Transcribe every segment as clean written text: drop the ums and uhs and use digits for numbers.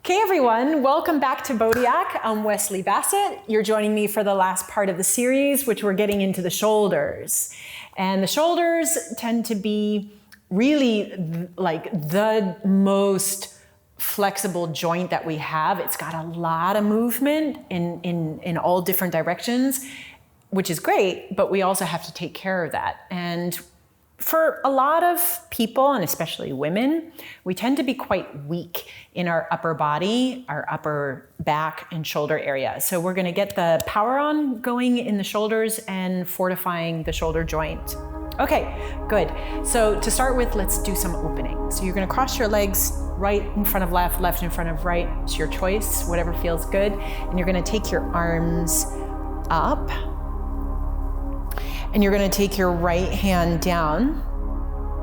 Okay, everyone, welcome back to Bodiac. I'm Wesley Bassett. You're joining me for the last part of the series, which we're getting into the shoulders. And the shoulders tend to be really like the most flexible joint that we have. It's got a lot of movement in all different directions, which is great, but we also have to take care of that. And for a lot of people, and especially women, we tend to be quite weak in our upper body, our upper back and shoulder area. So we're gonna get the power on going in the shoulders and fortifying the shoulder joint. Okay, good. So to start with, let's do some opening. So you're gonna cross your legs right in front of left, left in front of right. It's your choice, whatever feels good. And you're gonna take your arms up. And you're gonna take your right hand down,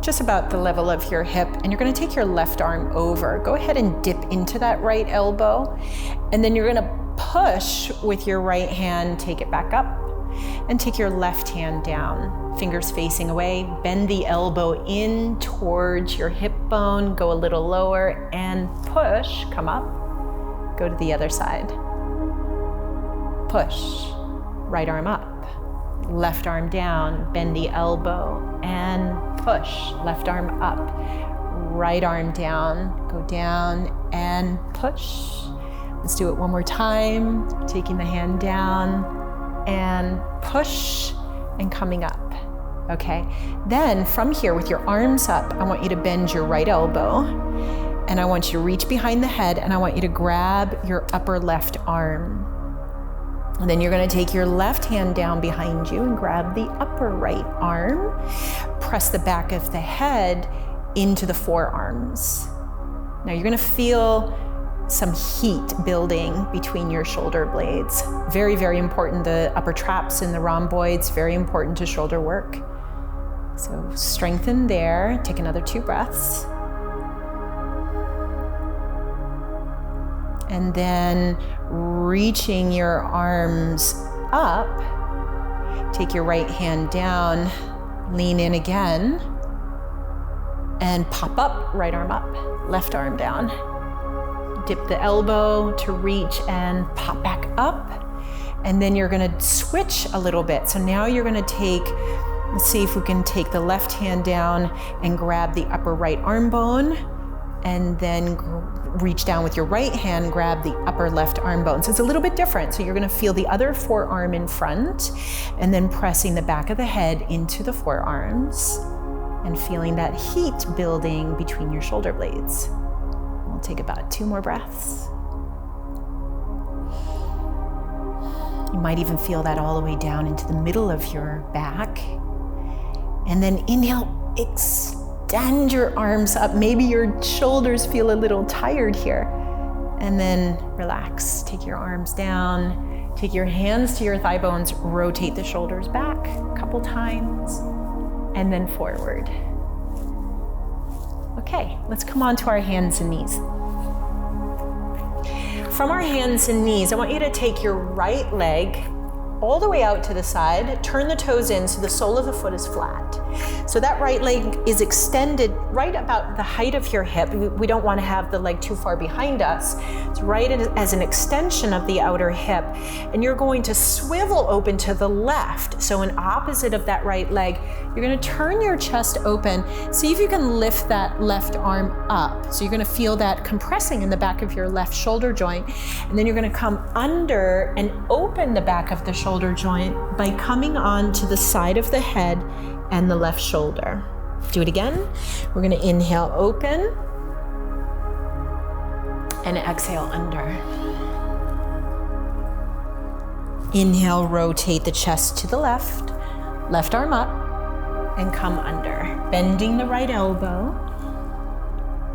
just about the level of your hip, and you're gonna take your left arm over. Go ahead and dip into that right elbow, and then you're gonna push with your right hand, take it back up, and take your left hand down, fingers facing away. Bend the elbow in towards your hip bone, go a little lower, and push, come up, go to the other side. Push, right arm up. Left arm down, bend the elbow and push. Left arm up, right arm down, go down and push. Let's do it one more time. Taking the hand down and push and coming up. Okay, then from here with your arms up, I want you to bend your right elbow and I want you to reach behind the head and I want you to grab your upper left arm. And then you're gonna take your left hand down behind you and grab the upper right arm. Press the back of the head into the forearms. Now you're gonna feel some heat building between your shoulder blades. Very, very important. The upper traps and the rhomboids, very important to shoulder work. So strengthen there. Take another 2 breaths. And then reaching your arms up, take your right hand down, lean in again, and pop up, right arm up, left arm down. Dip the elbow to reach and pop back up. And then you're gonna switch a little bit. So now you're gonna take, let's see if we can take the left hand down and grab the upper right arm bone, and then reach down with your right hand, grab the upper left arm bone. So it's a little bit different. So you're gonna feel the other forearm in front and then pressing the back of the head into the forearms and feeling that heat building between your shoulder blades. We'll take about 2 more breaths. You might even feel that all the way down into the middle of your back. And then inhale, extend your arms up. Maybe your shoulders feel a little tired here. And then relax, take your arms down, take your hands to your thigh bones, rotate the shoulders back a couple times, and then forward. Okay, let's come on to our hands and knees. From our hands and knees, I want you to take your right leg all the way out to the side, turn the toes in so the sole of the foot is flat. So that right leg is extended right about the height of your hip. We don't want to have the leg too far behind us. It's right as an extension of the outer hip. And you're going to swivel open to the left. So in opposite of that right leg, you're going to turn your chest open. See if you can lift that left arm up. So you're going to feel that compressing in the back of your left shoulder joint. And then you're going to come under and open the back of the shoulder joint by coming on to the side of the head and the left shoulder. Do it again. We're gonna inhale, open, and exhale, under. Inhale, rotate the chest to the left, left arm up, and come under. Bending the right elbow.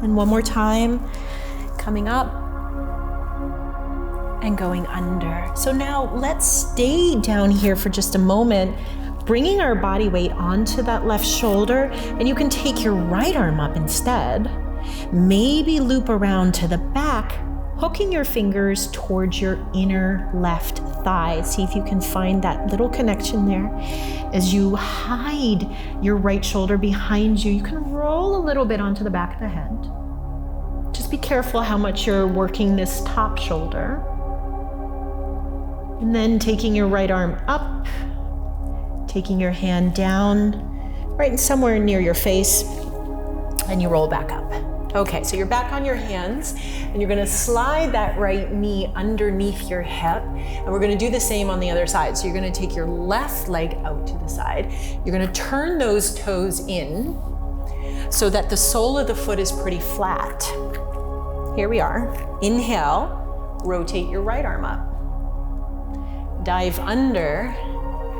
And one more time, coming up, and going under. So now let's stay down here for just a moment, bringing our body weight onto that left shoulder, and you can take your right arm up instead. Maybe loop around to the back, hooking your fingers towards your inner left thigh. See if you can find that little connection there. As you hide your right shoulder behind you, you can roll a little bit onto the back of the head. Just Just be careful how much you're working this top shoulder. And then taking your right arm up, taking your hand down, right somewhere near your face, and you roll back up. Okay, so you're back on your hands, and you're gonna slide that right knee underneath your hip, and we're gonna do the same on the other side. So you're gonna take your left leg out to the side. You're gonna turn those toes in so that the sole of the foot is pretty flat. Here we are. Inhale, rotate your right arm up. Dive under,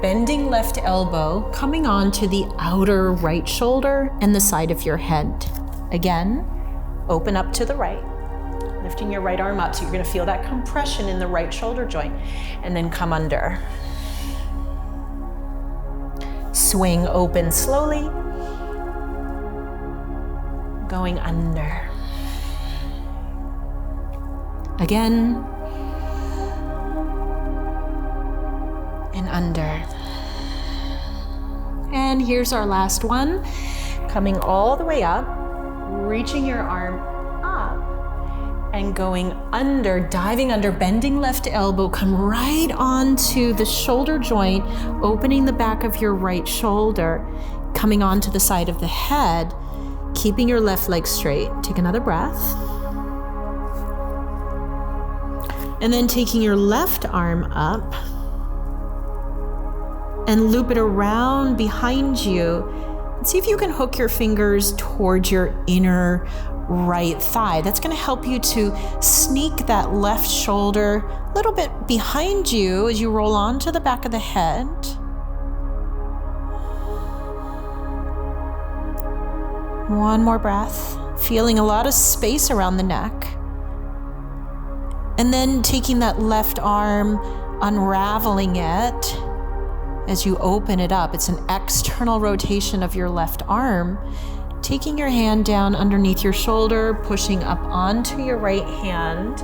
bending left elbow, coming onto the outer right shoulder and the side of your head. Again, open up to the right, lifting your right arm up. So you're gonna feel that compression in the right shoulder joint, and then come under. Swing open slowly, going under. Again, and under. And here's our last one. Coming all the way up, reaching your arm up and going under, diving under, bending left elbow, come right onto the shoulder joint, opening the back of your right shoulder, coming onto the side of the head, keeping your left leg straight. Take another breath. And then taking your left arm up and loop it around behind you. And see if you can hook your fingers towards your inner right thigh. That's gonna help you to sneak that left shoulder a little bit behind you as you roll onto the back of the head. One more breath, feeling a lot of space around the neck. And then taking that left arm, unraveling it as you open it up. It's an external rotation of your left arm. Taking your hand down underneath your shoulder, pushing up onto your right hand,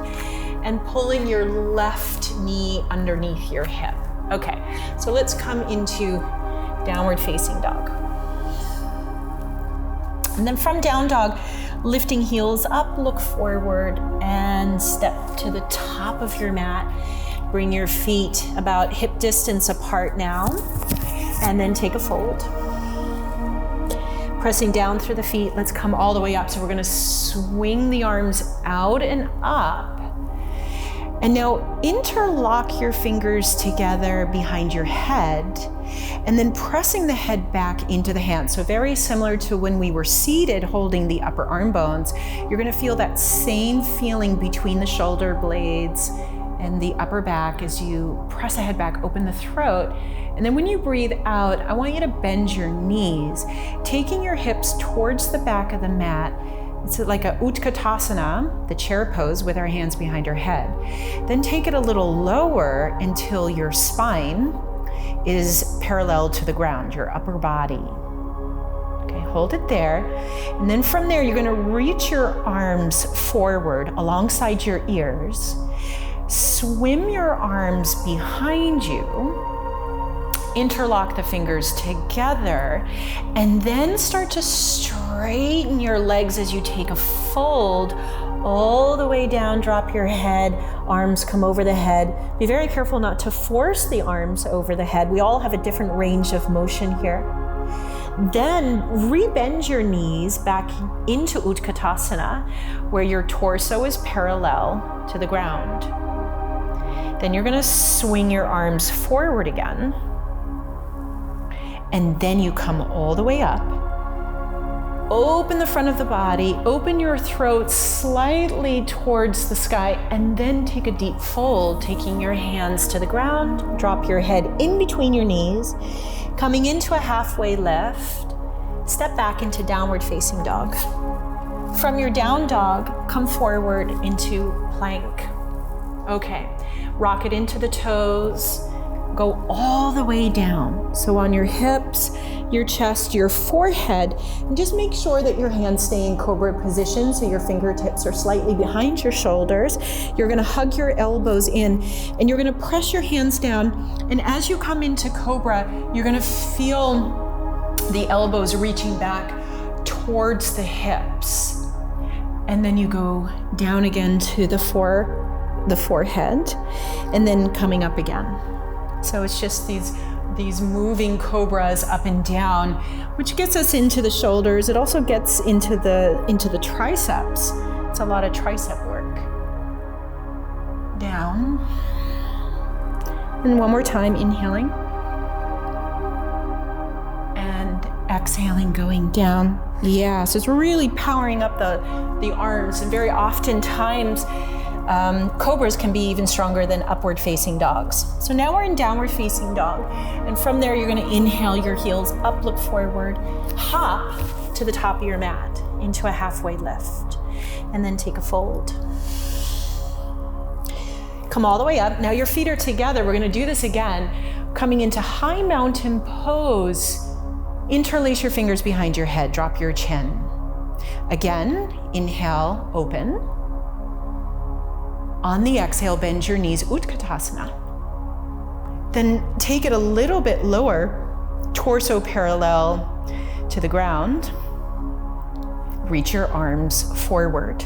and pulling your left knee underneath your hip. Okay, so let's come into downward facing dog. And then from down dog, lifting heels up, look forward, and step to the top of your mat. Bring your feet about hip distance apart now, and then take a fold. Pressing down through the feet, let's come all the way up. So we're gonna swing the arms out and up. And now interlock your fingers together behind your head, and then pressing the head back into the hands. So very similar to when we were seated holding the upper arm bones, you're gonna feel that same feeling between the shoulder blades and the upper back as you press the head back, open the throat. And then when you breathe out, I want you to bend your knees, taking your hips towards the back of the mat. It's like a Utkatasana, the chair pose with our hands behind our head. Then take it a little lower until your spine is parallel to the ground, your upper body. Okay, hold it there. And then from there, you're gonna reach your arms forward alongside your ears. Swim your arms behind you. Interlock the fingers together, and then start to straighten your legs as you take a fold all the way down. Drop your head, arms come over the head. Be very careful not to force the arms over the head. We all have a different range of motion here. Then rebend your knees back into Utkatasana, where your torso is parallel to the ground. Then you're gonna swing your arms forward again. And then you come all the way up. Open the front of the body, open your throat slightly towards the sky, and then take a deep fold, taking your hands to the ground. Drop your head in between your knees, coming into a halfway lift. Step back into downward facing dog. From your down dog, come forward into plank. Okay, rock it into the toes. Go all the way down. So on your hips, your chest, your forehead, and just make sure that your hands stay in Cobra position so your fingertips are slightly behind your shoulders. You're gonna hug your elbows in, and you're gonna press your hands down. And as you come into Cobra, you're gonna feel the elbows reaching back towards the hips. And then you go down again to the forehead, and then coming up again. So it's just these moving cobras up and down, which gets us into the shoulders. It also gets into the triceps. It's a lot of tricep work. Down. And one more time, inhaling. And exhaling, going down. Yeah, so it's really powering up the arms, and very oftentimes cobras can be even stronger than upward facing dogs. So now we're in downward facing dog, and from there you're going to inhale your heels up, look forward, hop to the top of your mat into a halfway lift, and then take a fold. Come all the way up. Now your feet are together. We're going to do this again, coming into high mountain pose. Interlace your fingers behind your head, drop your chin. Again, inhale, open. On the exhale, bend your knees, Utkatasana. Then take it a little bit lower, torso parallel to the ground. Reach your arms forward.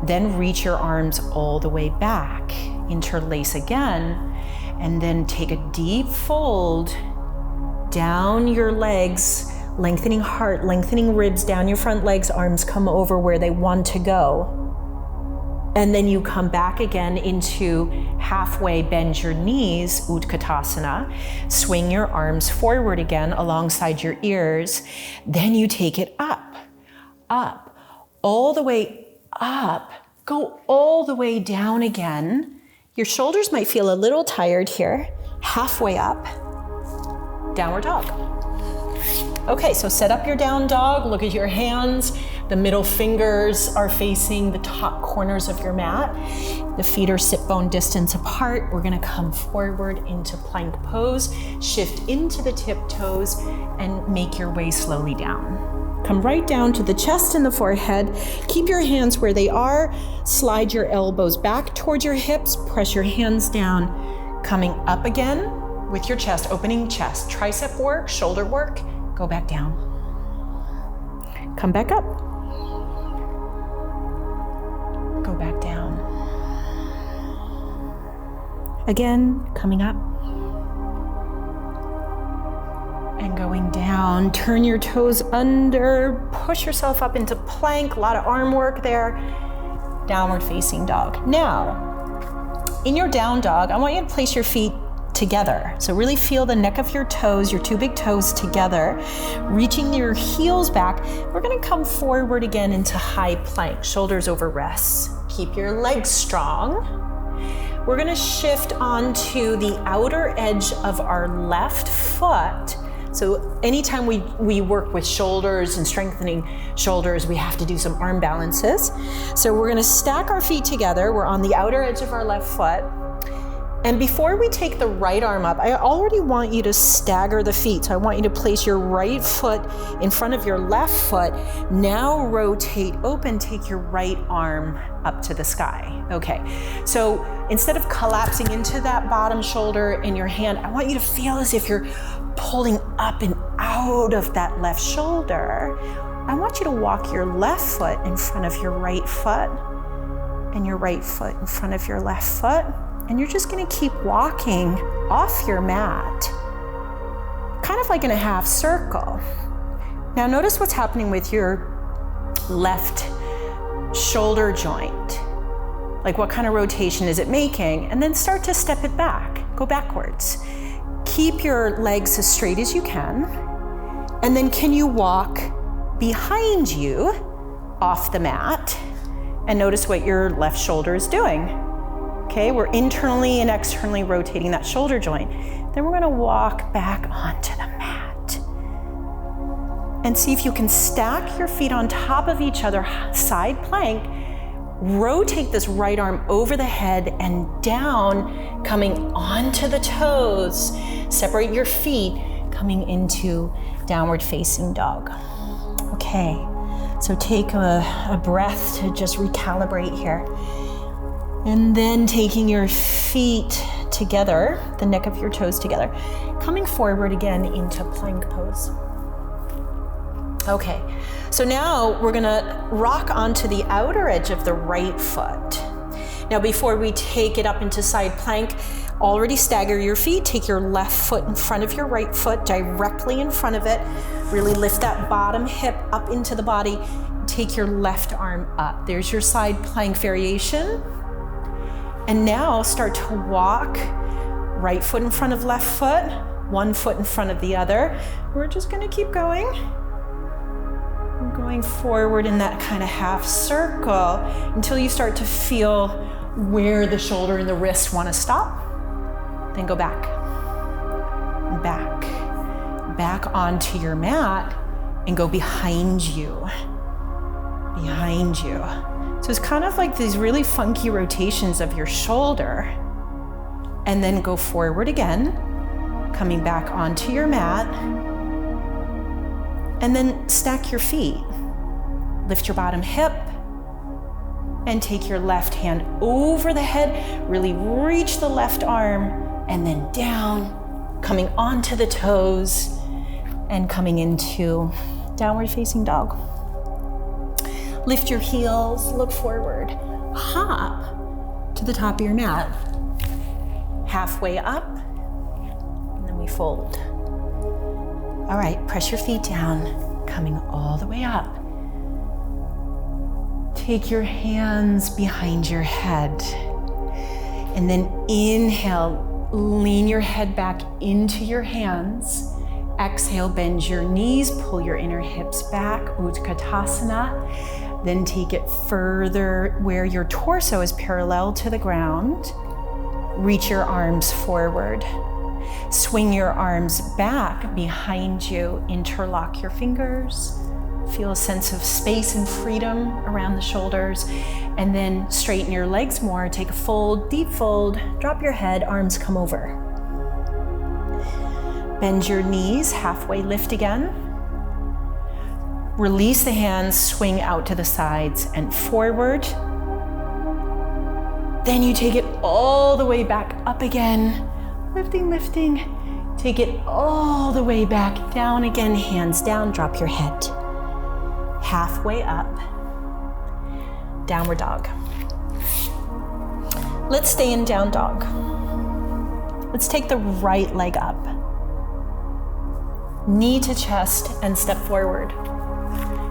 Then reach your arms all the way back. Interlace again, and then take a deep fold down your legs, lengthening heart, lengthening ribs, down your front legs, arms come over where they want to go. And then you come back again into halfway, bend your knees, Utkatasana. Swing your arms forward again alongside your ears. Then you take it up, up, all the way up. Go all the way down again. Your shoulders might feel a little tired here. Halfway up, downward dog. Okay, so set up your down dog. Look at your hands. The middle fingers are facing the top corners of your mat. The feet are sit bone distance apart. We're gonna come forward into plank pose, shift into the tiptoes, and make your way slowly down. Come right down to the chest and the forehead. Keep your hands where they are. Slide your elbows back towards your hips. Press your hands down. Coming up again with your chest, opening chest. Tricep work, shoulder work. Go back down. Come back up. Go back down. Again, coming up. And going down. Turn your toes under. Push yourself up into plank. A lot of arm work there. Downward facing dog. Now, in your down dog, I want you to place your feet together. So really feel the neck of your toes, your two big toes together, reaching your heels back. We're gonna come forward again into high plank, shoulders over rests. Keep your legs strong. We're gonna shift onto the outer edge of our left foot. So anytime we work with shoulders and strengthening shoulders, we have to do some arm balances. So we're gonna stack our feet together. We're on the outer edge of our left foot. And before we take the right arm up, I already want you to stagger the feet. So I want you to place your right foot in front of your left foot. Now rotate open, take your right arm up to the sky. Okay, so instead of collapsing into that bottom shoulder in your hand, I want you to feel as if you're pulling up and out of that left shoulder. I want you to walk your left foot in front of your right foot, and your right foot in front of your left foot. And you're just gonna keep walking off your mat, kind of like in a half circle. Now notice what's happening with your left shoulder joint. Like what kind of rotation is it making? And then start to step it back, go backwards. Keep your legs as straight as you can. And then can you walk behind you off the mat? And notice what your left shoulder is doing. Okay, we're internally and externally rotating that shoulder joint. Then we're gonna walk back onto the mat. And see if you can stack your feet on top of each other, side plank. Rotate this right arm over the head and down, coming onto the toes. Separate your feet, coming into downward facing dog. Okay, so take a breath to just recalibrate here. And then taking your feet together, the neck of your toes together, coming forward again into plank pose. Okay, so now we're gonna rock onto the outer edge of the right foot. Now before we take it up into side plank, already stagger your feet. Take your left foot in front of your right foot, directly in front of it. Really lift that bottom hip up into the body. Take your left arm up. There's your side plank variation. And now start to walk, right foot in front of left foot, one foot in front of the other. We're just gonna keep going. Going forward in that kind of half circle until you start to feel where the shoulder and the wrist want to stop. Then go back, back onto your mat and go behind you. So it's kind of like these really funky rotations of your shoulder. And then go forward again, coming back onto your mat. And then stack your feet. Lift your bottom hip and take your left hand over the head. Really reach the left arm and then down, coming onto the toes and coming into downward facing dog. Lift your heels, look forward. Hop to the top of your mat. Halfway up, and then we fold. All right, press your feet down, coming all the way up. Take your hands behind your head. And then inhale, lean your head back into your hands. Exhale, bend your knees, pull your inner hips back, Gomukhasana. Then take it further where your torso is parallel to the ground. Reach your arms forward. Swing your arms back behind you, interlock your fingers. Feel a sense of space and freedom around the shoulders. And then straighten your legs more, take a fold, deep fold, drop your head, arms come over. Bend your knees, halfway lift again. Release the hands, swing out to the sides and forward. Then you take it all the way back up again. Lifting. Take it all the way back down again, hands down, drop your head. Halfway up, downward dog. Let's stay in down dog. Let's take the right leg up. Knee to chest and step forward.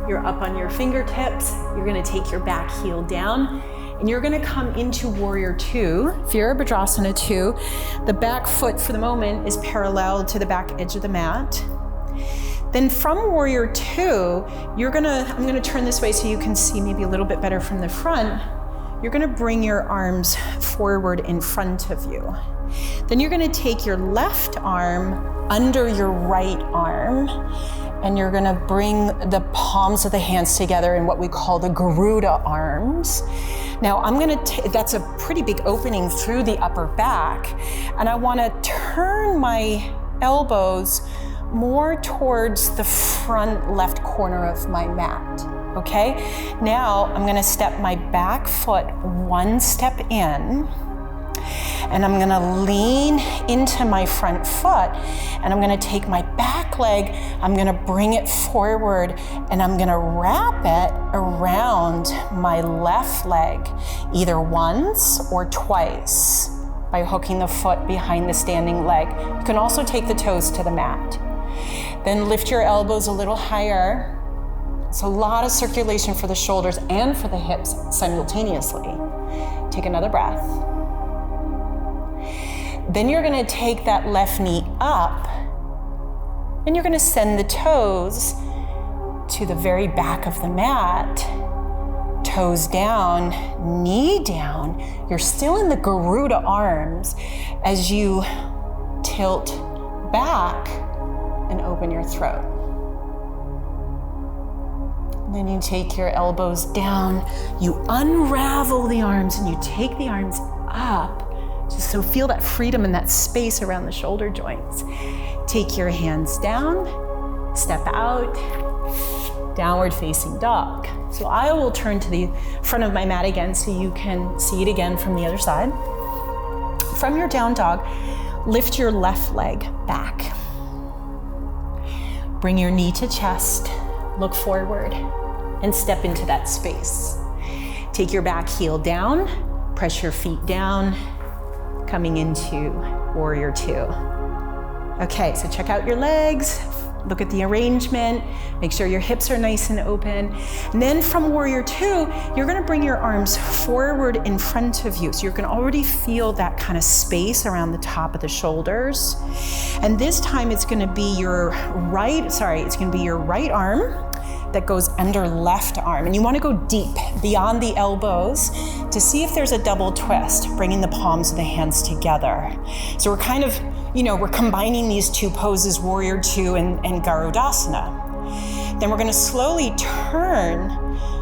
You're up on your fingertips. You're gonna take your back heel down and you're gonna come into warrior two, Virabhadrasana 2. The back foot for the moment is parallel to the back edge of the mat. Then from warrior two, I'm gonna turn this way so you can see maybe a little bit better from the front. You're gonna bring your arms forward in front of you. Then you're gonna take your left arm under your right arm, and you're gonna bring the palms of the hands together in what we call the Garuda arms. Now that's a pretty big opening through the upper back, and I wanna turn my elbows more towards the front left corner of my mat, okay? Now I'm gonna step my back foot one step in, and I'm gonna lean into my front foot, and I'm gonna take my back leg, I'm gonna bring it forward, and I'm gonna wrap it around my left leg, either once or twice by hooking the foot behind the standing leg. You can also take the toes to the mat. Then lift your elbows a little higher. It's a lot of circulation for the shoulders and for the hips simultaneously. Take another breath. Then you're gonna take that left knee up and you're gonna send the toes to the very back of the mat. Toes down, knee down. You're still in the Garuda arms as you tilt back and open your throat. Then you take your elbows down, you unravel the arms and you take the arms up. Just so feel that freedom and that space around the shoulder joints. Take your hands down, step out, downward facing dog. So I will turn to the front of my mat again so you can see it again from the other side. From your down dog, lift your left leg back. Bring your knee to chest, look forward, and step into that space. Take your back heel down, press your feet down, coming into warrior two. Okay, so check out your legs, look at the arrangement, make sure your hips are nice and open. And then from warrior two, you're gonna bring your arms forward in front of you. So you're gonna already feel that kind of space around the top of the shoulders. And this time it's gonna be your right arm that goes under left arm. And you wanna go deep beyond the elbows to see if there's a double twist, bringing the palms of the hands together. So we're kind of, we're combining these two poses, warrior two and Garudasana. Then we're gonna slowly turn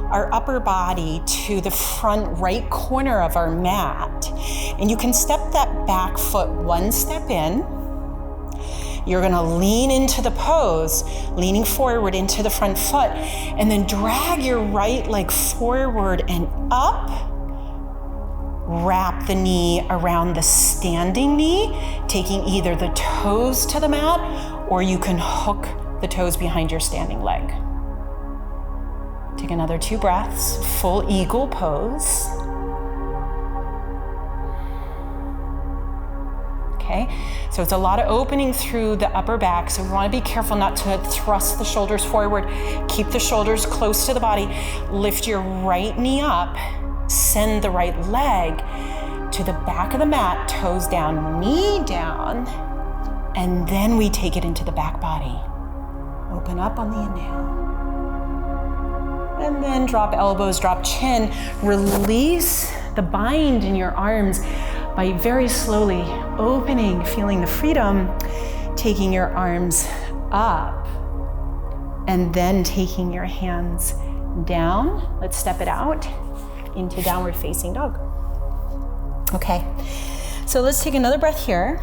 our upper body to the front right corner of our mat. And you can step that back foot one step in. You're gonna lean into the pose, leaning forward into the front foot, and then drag your right leg forward and up. Wrap the knee around the standing knee, taking either the toes to the mat, or you can hook the toes behind your standing leg. Take another 2 breaths, full eagle pose. Okay, so it's a lot of opening through the upper back, so we want to be careful not to thrust the shoulders forward. Keep the shoulders close to the body. Lift your right knee up, send the right leg to the back of the mat, toes down, knee down, and then we take it into the back body. Open up on the inhale. And then drop elbows, drop chin. Release the bind in your arms by very slowly opening, feeling the freedom, taking your arms up, and then taking your hands down. Let's step it out into downward facing dog. Okay, so let's take another breath here.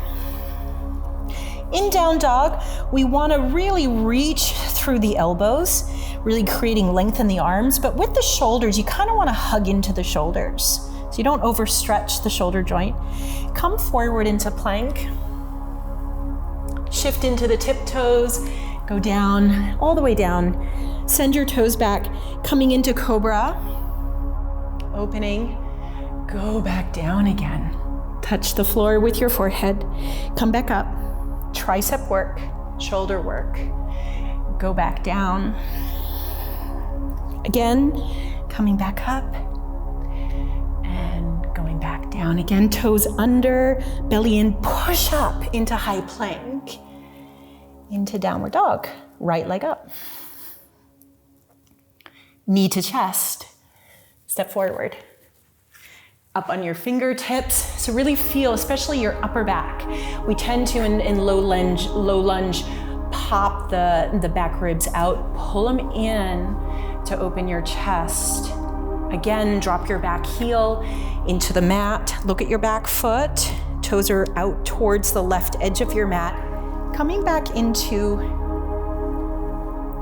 In down dog, we wanna really reach through the elbows, really creating length in the arms, but with the shoulders, you kinda wanna hug into the shoulders. So you don't overstretch the shoulder joint. Come forward into plank. Shift into the tiptoes, go down, all the way down. Send your toes back, coming into Cobra. Opening, go back down again. Touch the floor with your forehead. Come back up. Tricep work, shoulder work. Go back down. Again, coming back up. Going back down again, toes under, belly in, push up into high plank, into downward dog, right leg up. Knee to chest, step forward. Up on your fingertips, so really feel, especially your upper back. We tend to, in low lunge, pop the back ribs out, pull them in to open your chest. Again, drop your back heel into the mat. Look at your back foot. Toes are out towards the left edge of your mat. Coming back into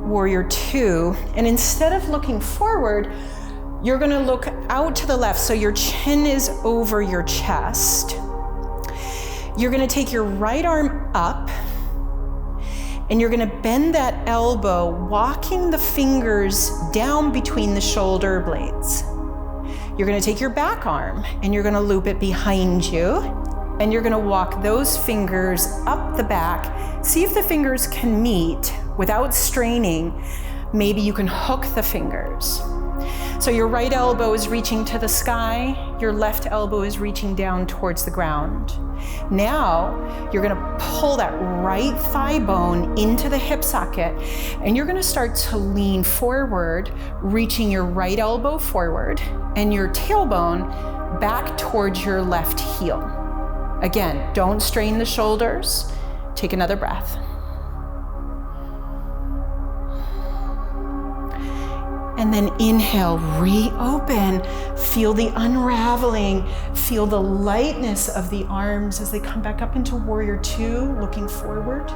warrior two. And instead of looking forward, you're gonna look out to the left. So your chin is over your chest. You're gonna take your right arm up, and you're gonna bend that elbow, walking the fingers down between the shoulder blades. You're gonna take your back arm and you're gonna loop it behind you, and you're gonna walk those fingers up the back. See if the fingers can meet without straining. Maybe you can hook the fingers. So your right elbow is reaching to the sky, your left elbow is reaching down towards the ground. Now, you're gonna pull that right thigh bone into the hip socket, and you're gonna start to lean forward, reaching your right elbow forward and your tailbone back towards your left heel. Again, don't strain the shoulders. Take another breath. And then inhale, reopen, feel the unraveling, feel the lightness of the arms as they come back up into warrior two, looking forward.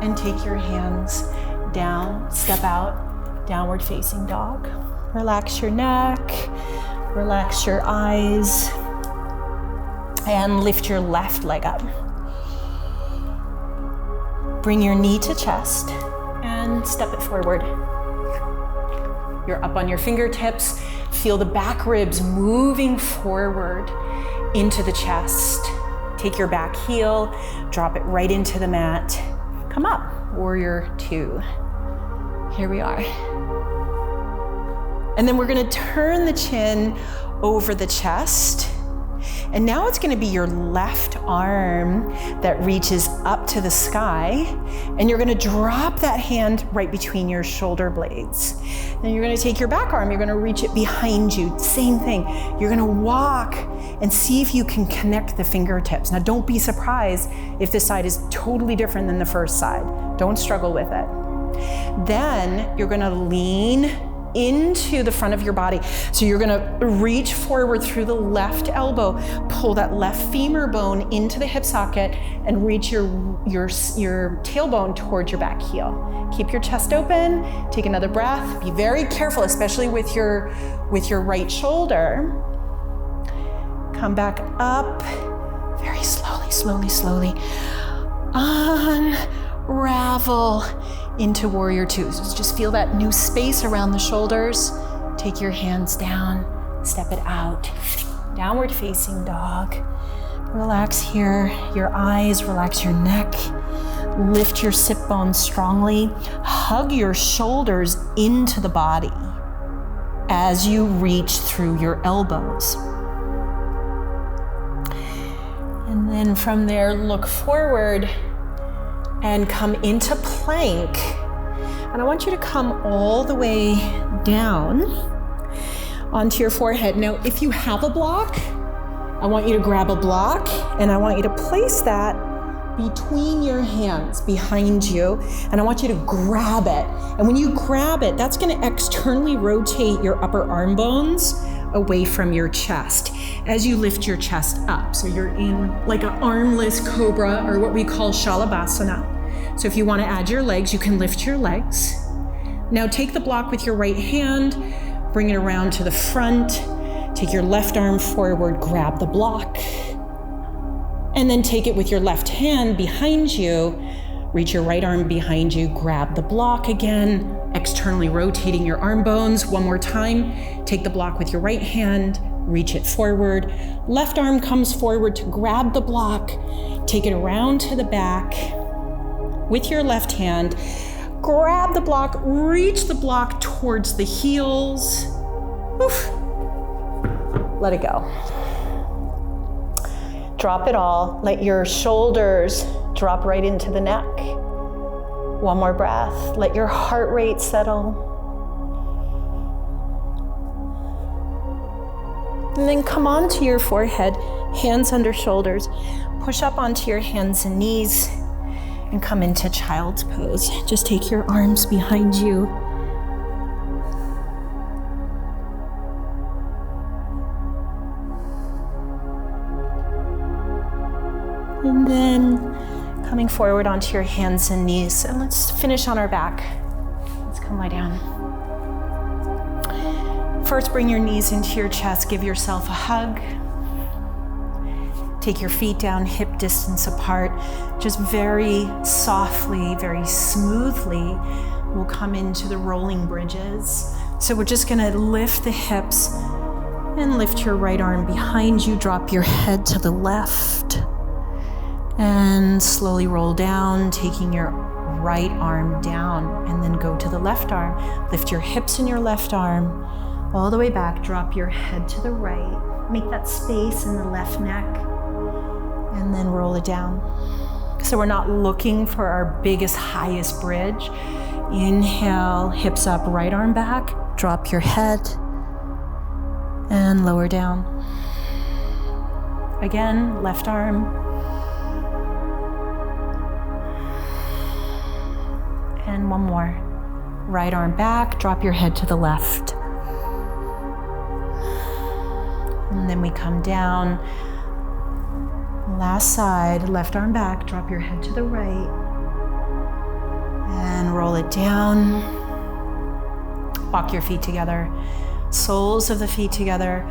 And take your hands down, step out, downward facing dog. Relax your neck, relax your eyes, and lift your left leg up. Bring your knee to chest and step it forward. You're up on your fingertips. Feel the back ribs moving forward into the chest. Take your back heel, drop it right into the mat. Come up, warrior two. Here we are. And then we're gonna turn the chin over the chest. And now it's gonna be your left arm that reaches up to the sky, and you're gonna drop that hand right between your shoulder blades. Then you're gonna take your back arm, you're gonna reach it behind you, same thing. You're gonna walk and see if you can connect the fingertips. Now don't be surprised if this side is totally different than the first side. Don't struggle with it. Then you're gonna lean into the front of your body. So you're gonna reach forward through the left elbow, pull that left femur bone into the hip socket, and reach your tailbone towards your back heel. Keep your chest open, take another breath. Be very careful, especially with your right shoulder. Come back up, very slowly. Unravel into warrior two. So just feel that new space around the shoulders. Take your hands down, step it out. Downward facing dog. Relax here, your eyes, relax your neck. Lift your sit bones strongly. Hug your shoulders into the body as you reach through your elbows. And then from there, look forward and come into plank. And I want you to come all the way down onto your forehead. Now, if you have a block, I want you to grab a block and I want you to place that between your hands behind you, and I want you to grab it. And when you grab it, that's gonna externally rotate your upper arm bones away from your chest as you lift your chest up. So you're in like an armless cobra, or what we call Shalabhasana. So if you want to add your legs, you can lift your legs. Now take the block with your right hand, bring it around to the front, take your left arm forward, grab the block, and then take it with your left hand behind you, reach your right arm behind you, grab the block again, externally rotating your arm bones. One more time, take the block with your right hand, reach it forward. Left arm comes forward to grab the block, take it around to the back with your left hand, grab the block, reach the block towards the heels. Oof. Let it go. Drop it all, let your shoulders drop right into the neck. One more breath, let your heart rate settle. And then come onto your forehead, hands under shoulders. Push up onto your hands and knees and come into child's pose. Just take your arms behind you. And then coming forward onto your hands and knees. And let's finish on our back. Let's come lie down. First, bring your knees into your chest. Give yourself a hug. Take your feet down hip distance apart. Just very softly, very smoothly, we'll come into the rolling bridges. So we're just gonna lift the hips and lift your right arm behind you. Drop your head to the left. And slowly roll down, taking your right arm down, and then go to the left arm. Lift your hips in your left arm, all the way back. Drop your head to the right. Make that space in the left neck, and then roll it down. So we're not looking for our biggest, highest bridge. Inhale, hips up, right arm back. Drop your head, and lower down. Again, left arm. And one more. Right arm back, drop your head to the left. And then we come down. Last side, left arm back, drop your head to the right. And roll it down. Walk your feet together. Soles of the feet together.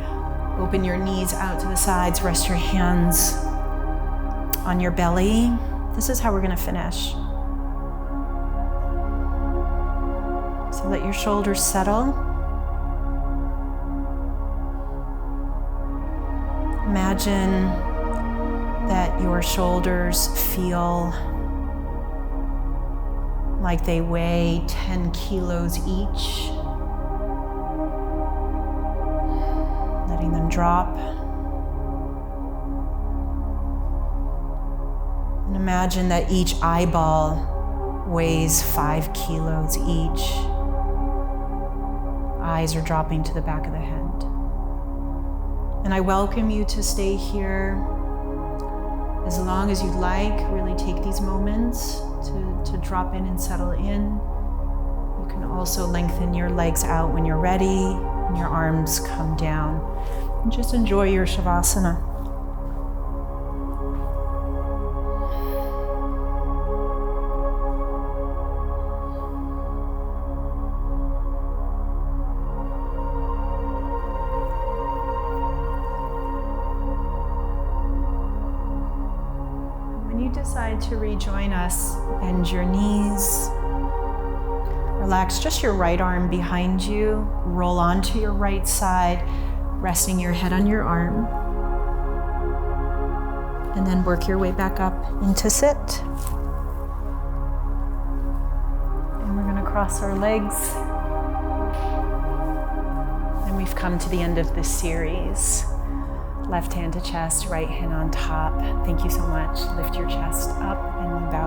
Open your knees out to the sides. Rest your hands on your belly. This is how we're gonna finish. So let your shoulders settle. Imagine that your shoulders feel like they weigh 10 kilos each. Letting them drop. And imagine that each eyeball weighs 5 kilos each. Eyes are dropping to the back of the head. And I welcome you to stay here as long as you'd like. Really take these moments to drop in and settle in. You can also lengthen your legs out when you're ready and your arms come down. And just enjoy your Shavasana. Decide to rejoin us, bend your knees, relax just your right arm behind you, roll onto your right side, resting your head on your arm, and then work your way back up into sit. And we're going to cross our legs, and we've come to the end of this series. Left hand to chest, right hand on top. Thank you so much. Lift your chest up and move back